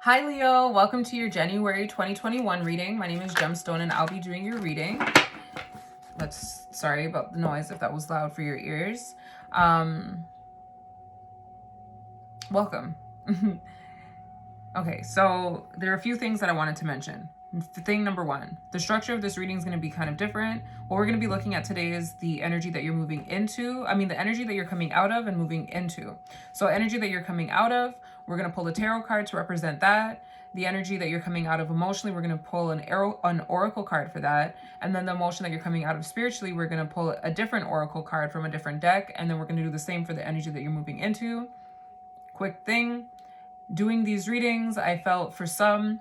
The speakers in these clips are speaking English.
Hi Leo, welcome to your January 2021 reading. My name is Gemstone and I'll be doing your reading. Sorry about the noise if that was loud for your ears. Welcome. Okay, so there are a few things that I wanted to mention. Thing number one, the structure of this reading is going to be kind of different. What we're going to be looking at today is the energy that you're moving into. The energy that you're coming out of and moving into. So energy that you're coming out of, we're going to pull a tarot card to represent that. The energy that you're coming out of emotionally, we're going to pull an oracle card for that. And then the emotion that you're coming out of spiritually, we're going to pull a different oracle card from a different deck. And then we're going to do the same for the energy that you're moving into. Quick thing, doing these readings, I felt for some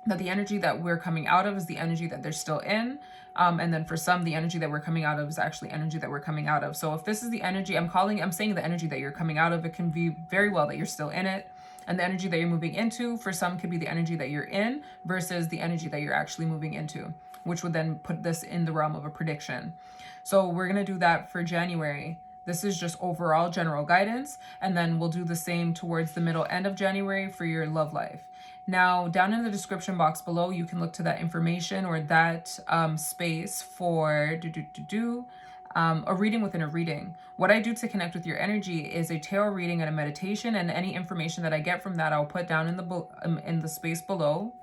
that the energy that we're coming out of is the energy that they're still in. And then for some, the energy that we're coming out of is actually energy that we're coming out of. So if this is the energy, I'm saying the energy that you're coming out of, it can be very well that you're still in it. And the energy that you're moving into, for some, could be the energy that you're in versus the energy that you're actually moving into, which would then put this in the realm of a prediction. So we're going to do that for January. This is just overall general guidance. And then we'll do the same towards the middle end of January for your love life. Now, down in the description box below, you can look to that information or that space for a reading within a reading. What I do to connect with your energy is a tarot reading and a meditation, and any information that I get from that, I'll put down in the space below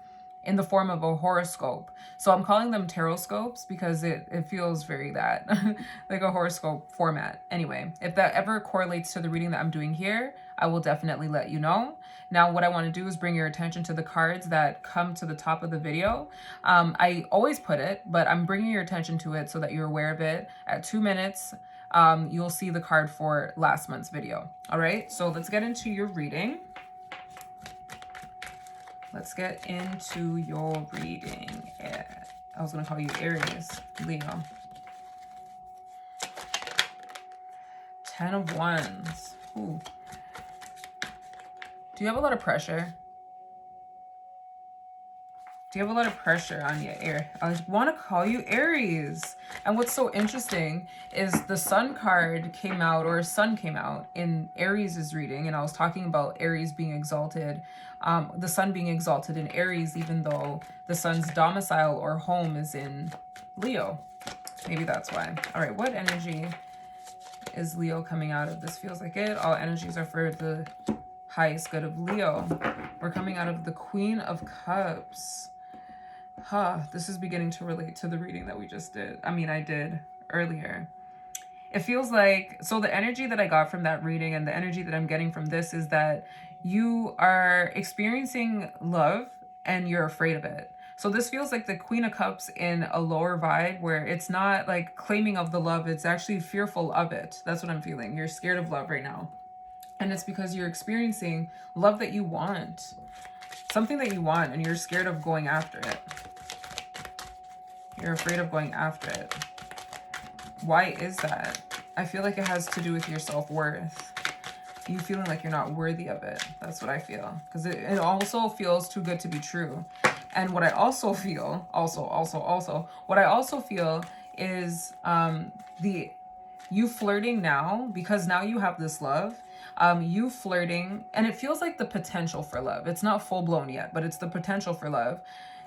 in the form of a horoscope. So I'm calling them tarot scopes because it feels very that like a horoscope format. Anyway, if that ever correlates to the reading that I'm doing here, I will definitely let you know. Now, what I want to do is bring your attention to the cards that come to the top of the video. I always put it, but I'm bringing your attention to it so that you're aware of it. At 2 minutes, you'll see the card for last month's video. All right, so let's get into your reading. Let's get into your reading. I was going to call you Aries, Leo. 10 of Wands. Ooh. Do you have a lot of pressure? Do you have a lot of pressure on you, Aries? I want to call you Aries. And what's so interesting is the Sun card came out, or Sun came out in Aries' reading, and I was talking about Aries being exalted, the Sun being exalted in Aries, even though the Sun's domicile or home is in Leo. Maybe that's why. All right, what energy is Leo coming out of? This feels like it. All energies are for the highest good of Leo. We're coming out of the Queen of Cups. This is beginning to relate to the reading that we just did. I did earlier. It feels like, so the energy that I got from that reading and the energy that I'm getting from this is that you are experiencing love and you're afraid of it. So this feels like the Queen of Cups in a lower vibe where it's not like claiming of the love, it's actually fearful of it. That's what I'm feeling. You're scared of love right now. And it's because you're experiencing love that you want. Something that you want and you're scared of going after it. You're afraid of going after it. Why is that? I feel like it has to do with your self-worth. You feeling like you're not worthy of it. That's what I feel. Because it also feels too good to be true. And what I also feel, what I also feel is you flirting now, because now you have this love. You flirting, and it feels like the potential for love. It's not full blown yet, but it's the potential for love,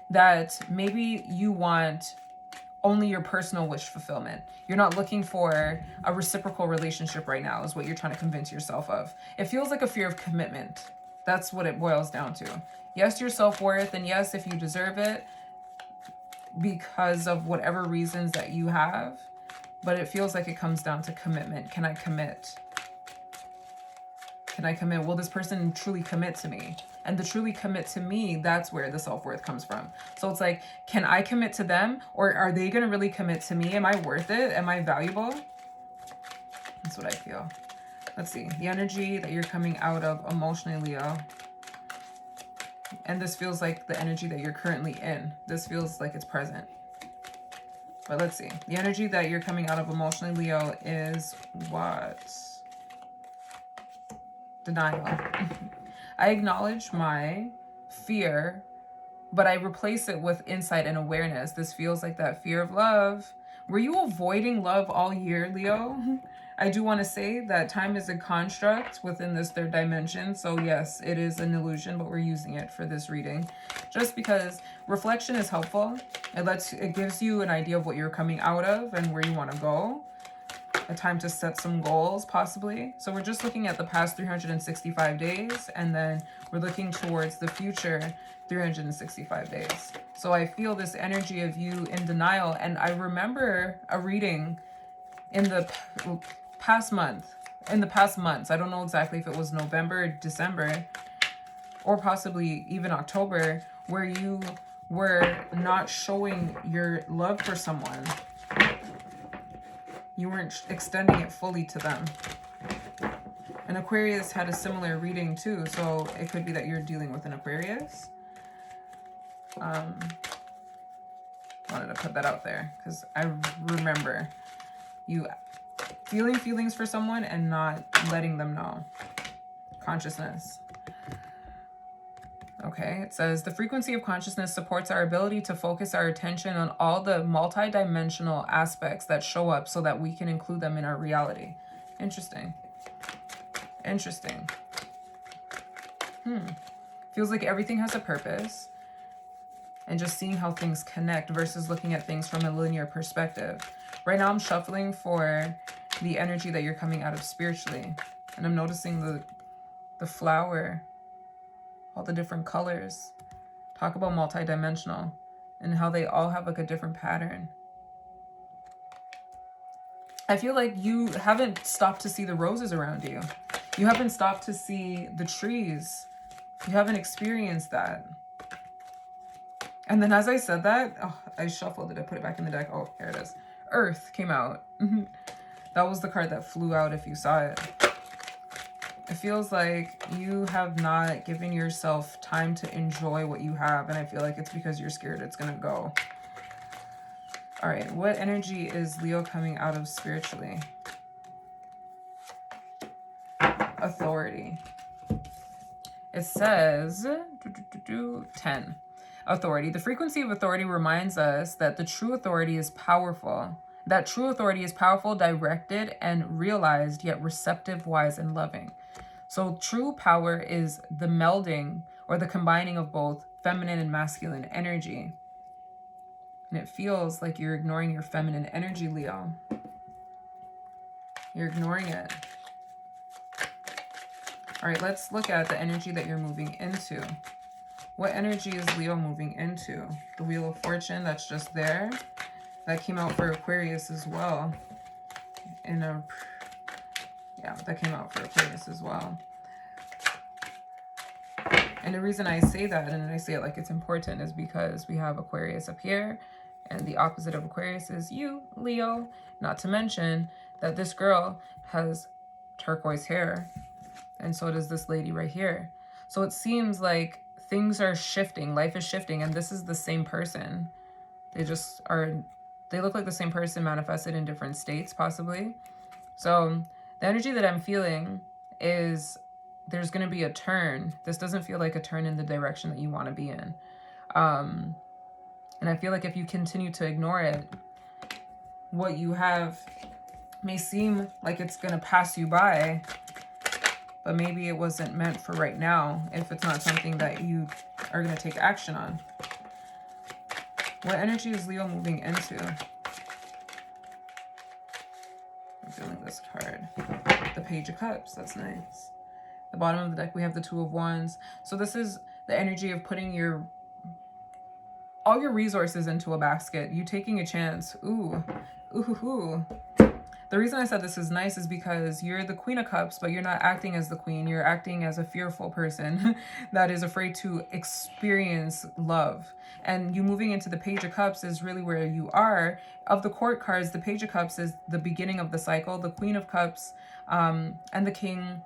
that maybe you want only your personal wish fulfillment. You're not looking for a reciprocal relationship right now, is what you're trying to convince yourself of. It feels like a fear of commitment. That's what it boils down to. Yes, your self-worth, and yes, if you deserve it because of whatever reasons that you have, but it feels like it comes down to commitment. Can I commit? Can I commit? Will this person truly commit to me? And the truly commit to me, that's where the self-worth comes from. So it's like, can I commit to them? Or are they going to really commit to me? Am I worth it? Am I valuable? That's what I feel. Let's see. The energy that you're coming out of emotionally, Leo. And this feels like the energy that you're currently in. This feels like it's present. But let's see. The energy that you're coming out of emotionally, Leo, is what? Denial. I acknowledge my fear, but I replace it with insight and awareness. This feels like that fear of love. Were you avoiding love all year, Leo? I do want to say that time is a construct within this third dimension. So yes, it is an illusion, but we're using it for this reading. Just because reflection is helpful. It gives you an idea of what you're coming out of and where you want to go. A time to set some goals, possibly. So we're just looking at the past 365 days, and then we're looking towards the future 365 days. So I feel this energy of you in denial. And I remember a reading in the past months. I don't know exactly if it was November, December, or possibly even October, where you were not showing your love for someone. You weren't extending it fully to them. And Aquarius had a similar reading too, so it could be that you're dealing with an Aquarius. Wanted to put that out there because I remember you feeling feelings for someone and not letting them know. Consciousness. Okay, it says the frequency of consciousness supports our ability to focus our attention on all the multidimensional aspects that show up so that we can include them in our reality. Interesting. Interesting. Feels like everything has a purpose. And just seeing how things connect versus looking at things from a linear perspective. Right now I'm shuffling for the energy that you're coming out of spiritually. And I'm noticing the flower, all the different colors. Talk about multidimensional and how they all have like a different pattern. I feel like you haven't stopped to see the roses around you. You haven't stopped to see the trees. You haven't experienced that. And then as I said that, oh, I shuffled it. I put it back in the deck. Oh, here it is. Earth came out. That was the card that flew out if you saw it. It feels like you have not given yourself time to enjoy what you have. And I feel like it's because you're scared it's going to go. All right. What energy is Leo coming out of spiritually? Authority. It says 10. Authority. The frequency of authority reminds us that the true authority is powerful. That true authority is powerful, directed, and realized, yet receptive, wise, and loving. So true power is the melding or the combining of both feminine and masculine energy. And it feels like you're ignoring your feminine energy, Leo. You're ignoring it. All right, let's look at the energy that you're moving into. What energy is Leo moving into? The Wheel of Fortune, that's just there. That came out for Aquarius as well. That came out for Aquarius as well. And the reason I say that, and I say it like it's important, is because we have Aquarius up here, and the opposite of Aquarius is you, Leo. Not to mention that this girl has turquoise hair, and so does this lady right here. So it seems like things are shifting, life is shifting, and this is the same person. They look like the same person manifested in different states, possibly. So the energy that I'm feeling is there's going to be a turn. This doesn't feel like a turn in the direction that you want to be in. And I feel like if you continue to ignore it, what you have may seem like it's going to pass you by, but maybe it wasn't meant for right now if it's not something that you are going to take action on. What energy is Leo moving into? I'm feeling this card. The Page of Cups. That's nice. The bottom of the deck, we have the Two of Wands. So this is the energy of putting all your resources into a basket. You taking a chance. Ooh. Ooh. The reason I said this is nice is because you're the Queen of Cups, but you're not acting as the queen. You're acting as a fearful person that is afraid to experience love. And you moving into the Page of Cups is really where you are. Of the court cards, the Page of Cups is the beginning of the cycle. The Queen of Cups and the King,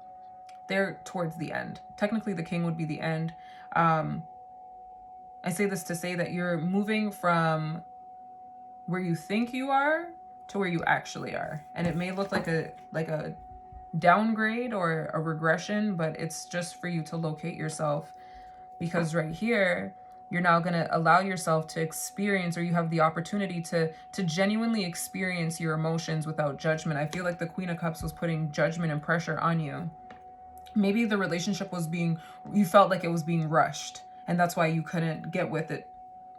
they're towards the end. Technically, the King would be the end. I say this to say that you're moving from where you think you are to where you actually are. And it may look like a downgrade or a regression, but it's just for you to locate yourself. Because right here, You're now going to allow yourself to experience, or you have the opportunity to genuinely experience your emotions without judgment. I feel like the Queen of Cups was putting judgment and pressure on you. Maybe the relationship was you felt like it was being rushed, and that's why you couldn't get with it,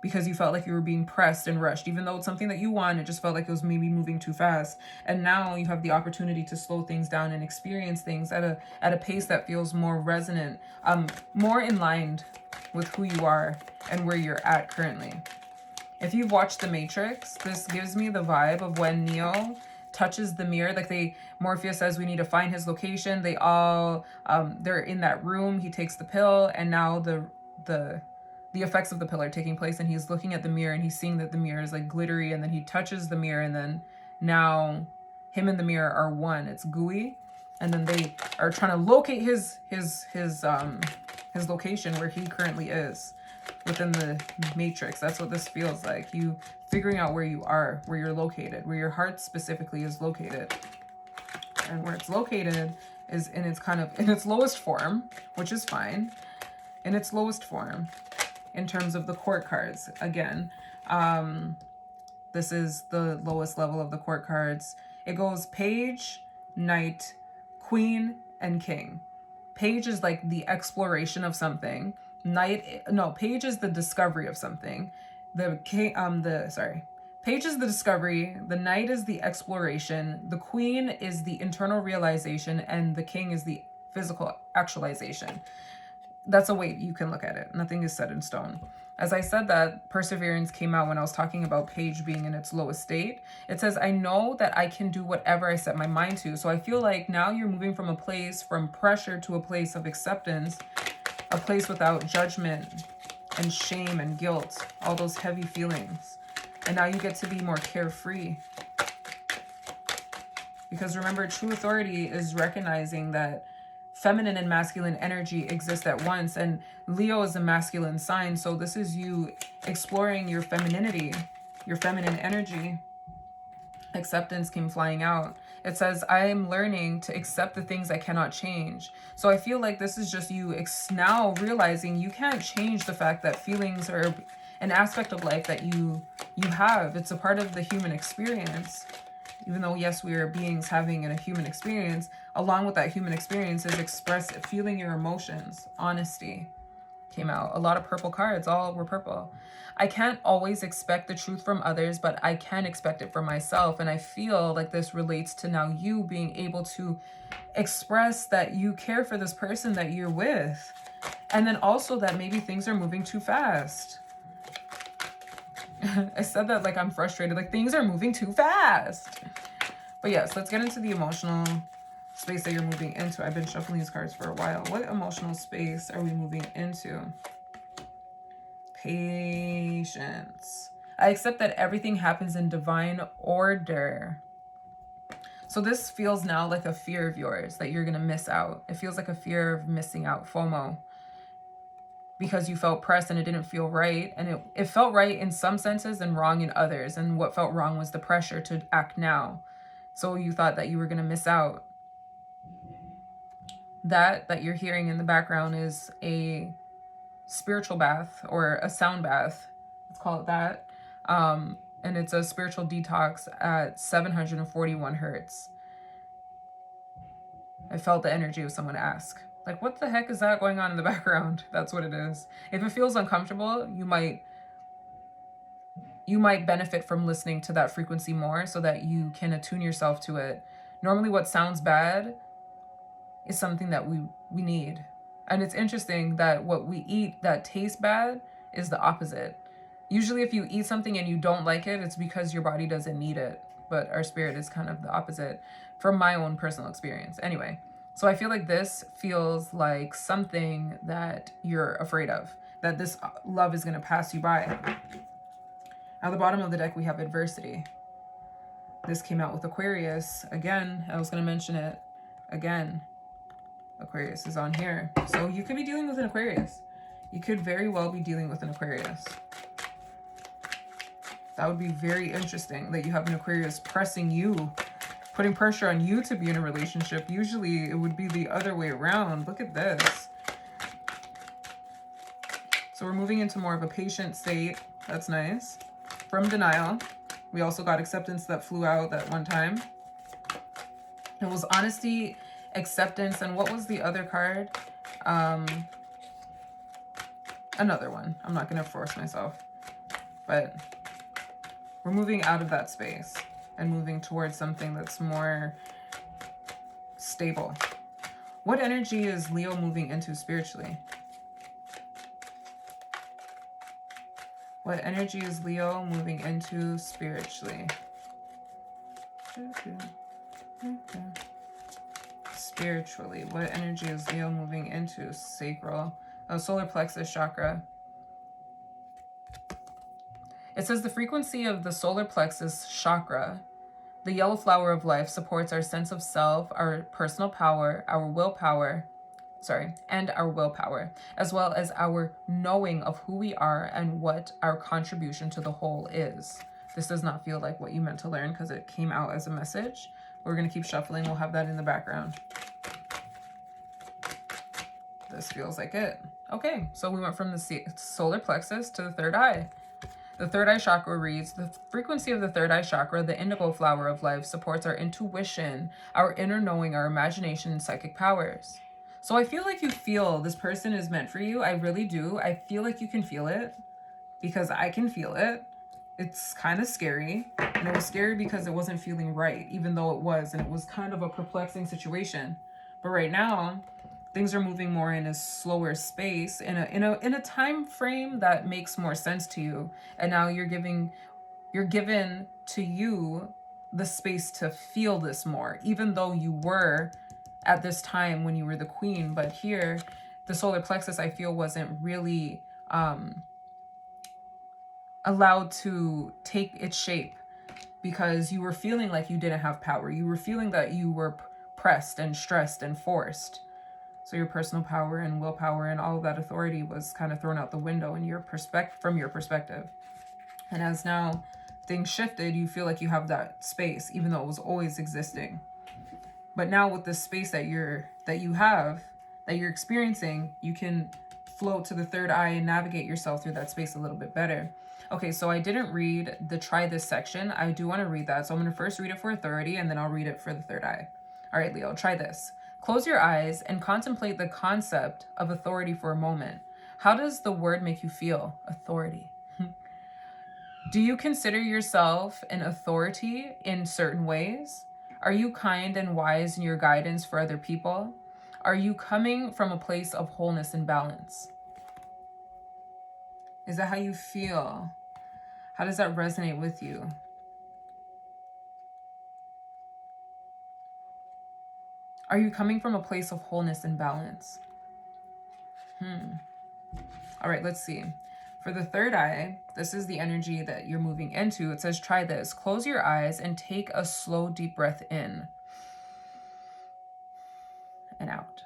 because you felt like you were being pressed and rushed. Even though it's something that you want, it just felt like it was maybe moving too fast. And now you have the opportunity to slow things down and experience things at a pace that feels more resonant, more in line with who you are and where you're at currently. If you've watched The Matrix, this gives me the vibe of when Neo touches the mirror. Like Morpheus says, we need to find his location. They all, they're in that room. He takes the pill, and now the effects of the pill are taking place, and he's looking at the mirror and he's seeing that the mirror is like glittery, and then he touches the mirror, and then now him and the mirror are one. It's gooey, and then they are trying to locate his location where he currently is within the matrix. That's what this feels like. You figuring out where you are, where you're located, where your heart specifically is located. And where it's located is in its lowest form, which is fine. In its lowest form in terms of the court cards. Again, this is the lowest level of the court cards. It goes Page, Knight, Queen, and King. Page is like the exploration of something. Page is the discovery of something. Page is the discovery, the Knight is the exploration, the Queen is the internal realization, and the King is the physical actualization. That's a way you can look at it. Nothing is set in stone. As I said that, Perseverance came out when I was talking about Page being in its lowest state. It says, I know that I can do whatever I set my mind to. So I feel like now you're moving from a place from pressure to a place of acceptance, a place without judgment and shame and guilt, all those heavy feelings. And now you get to be more carefree. Because remember, true authority is recognizing that feminine and masculine energy exist at once, and Leo is a masculine sign, so this is you exploring your femininity, your feminine energy. Acceptance came flying out. It says, I am learning to accept the things I cannot change. So I feel like this is just you now realizing you can't change the fact that feelings are an aspect of life that you have. It's a part of the human experience. Even though, yes, we are beings having a human experience, along with that human experience is feeling your emotions. Honesty came out. A lot of purple cards, all were purple. I can't always expect the truth from others, but I can expect it from myself. And I feel like this relates to now you being able to express that you care for this person that you're with. And then also that maybe things are moving too fast. I said that like I'm frustrated, like things are moving too fast. But yes, let's get into the emotional space that you're moving into. I've been shuffling these cards for a while. What emotional space are we moving into? Patience. I accept that everything happens in divine order. So this feels now like a fear of yours that you're going to miss out. It feels like a fear of missing out, FOMO. Because you felt pressed and it didn't feel right. And it felt right in some senses and wrong in others. And what felt wrong was the pressure to act now. So you thought that you were going to miss out. That you're hearing in the background is a spiritual bath or a sound bath. Let's call it that. And it's a spiritual detox at 741 hertz. I felt the energy of someone ask, like, what the heck is that going on in the background? That's what it is. If it feels uncomfortable, you might benefit from listening to that frequency more so that you can attune yourself to it. Normally what sounds bad is something that we need. And it's interesting that what we eat that tastes bad is the opposite. Usually if you eat something and you don't like it, it's because your body doesn't need it. But our spirit is kind of the opposite from my own personal experience. Anyway, so I feel like this feels like something that you're afraid of, that this love is going to pass you by. At the bottom of the deck, we have adversity. This came out with Aquarius. Again, I was going to mention it. Again, Aquarius is on here. So you could be dealing with an Aquarius. You could very well be dealing with an Aquarius. That would be very interesting that you have an Aquarius pressing you, putting pressure on you to be in a relationship. Usually it would be the other way around. Look at this. So we're moving into more of a patient state. That's nice. From denial. We also got acceptance that flew out that one time. It was honesty, acceptance, and what was the other card? Another one. I'm not going to force myself. But we're moving out of that space and moving towards something that's more stable. What energy is Leo moving into spiritually? What energy is Leo moving into spiritually? Spiritually, what energy is Leo moving into? Sacral, solar plexus chakra. It says the frequency of the solar plexus chakra, the yellow flower of life, supports our sense of self, our personal power, our willpower, and our willpower, as well as our knowing of who we are and what our contribution to the whole is. This does not feel like what you meant to learn because it came out as a message. We're going to keep shuffling. We'll have that in the background. This feels like it. Okay, so we went from the solar plexus to the third eye. The third eye chakra reads, the frequency of the third eye chakra, the indigo flower of life, supports our intuition, our inner knowing, our imagination, and psychic powers. So I feel like you feel this person is meant for you. I really do. I feel like you can feel it because I can feel it. It's kind of scary. And it was scary because it wasn't feeling right, even though it was. And it was kind of a perplexing situation. But right now, things are moving more in a slower space, in a time frame that makes more sense to you. And now you're given to you the space to feel this more, even though you were at this time when you were the queen. But here, the solar plexus, I feel, wasn't really allowed to take its shape because you were feeling like you didn't have power. You were feeling that you were pressed and stressed and forced. So your personal power and willpower and all of that authority was kind of thrown out the window in your from your perspective. And as now things shifted, you feel like you have that space, even though it was always existing. But now with the space that you're experiencing, you can float to the third eye and navigate yourself through that space a little bit better. Okay, so I didn't read the try this section. I do want to read that. So I'm going to first read it for authority and then I'll read it for the third eye. All right, Leo, try this. Close your eyes and contemplate the concept of authority for a moment. How does the word make you feel? Authority. Do you consider yourself an authority in certain ways? Are you kind and wise in your guidance for other people? Are you coming from a place of wholeness and balance? Is that how you feel? How does that resonate with you? Are you coming from a place of wholeness and balance? All right, let's see. For the third eye, this is the energy that you're moving into. It says, try this. Close your eyes and take a slow, deep breath in and out.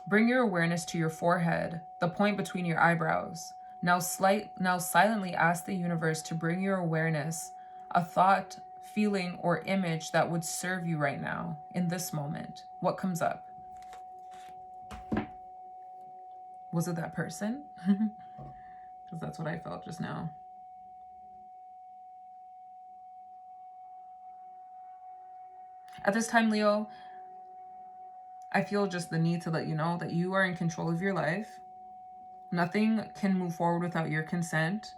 Bring your awareness to your forehead, the point between your eyebrows. Now silently ask the universe to bring your awareness, a thought, feeling, or image that would serve you right now, in this moment. What comes up? Was it that person? Because that's what I felt just now. At this time, Leo, I feel just the need to let you know that you are in control of your life. Nothing can move forward without your consent.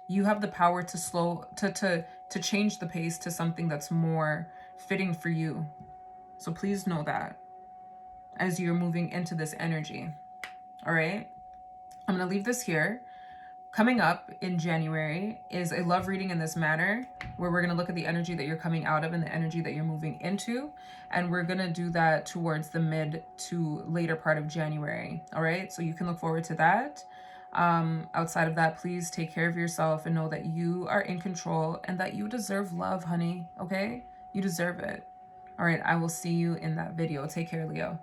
You have the power to change the pace to something that's more fitting for you. So please know that as you're moving into this energy. All right. I'm going to leave this here. Coming up in January is a love reading in this manner, where we're going to look at the energy that you're coming out of and the energy that you're moving into. And we're going to do that towards the mid to later part of January. All right. So you can look forward to that. Outside of that, please take care of yourself and know that you are in control and that you deserve love, honey. Okay. You deserve it. All right. I will see you in that video. Take care, Leo.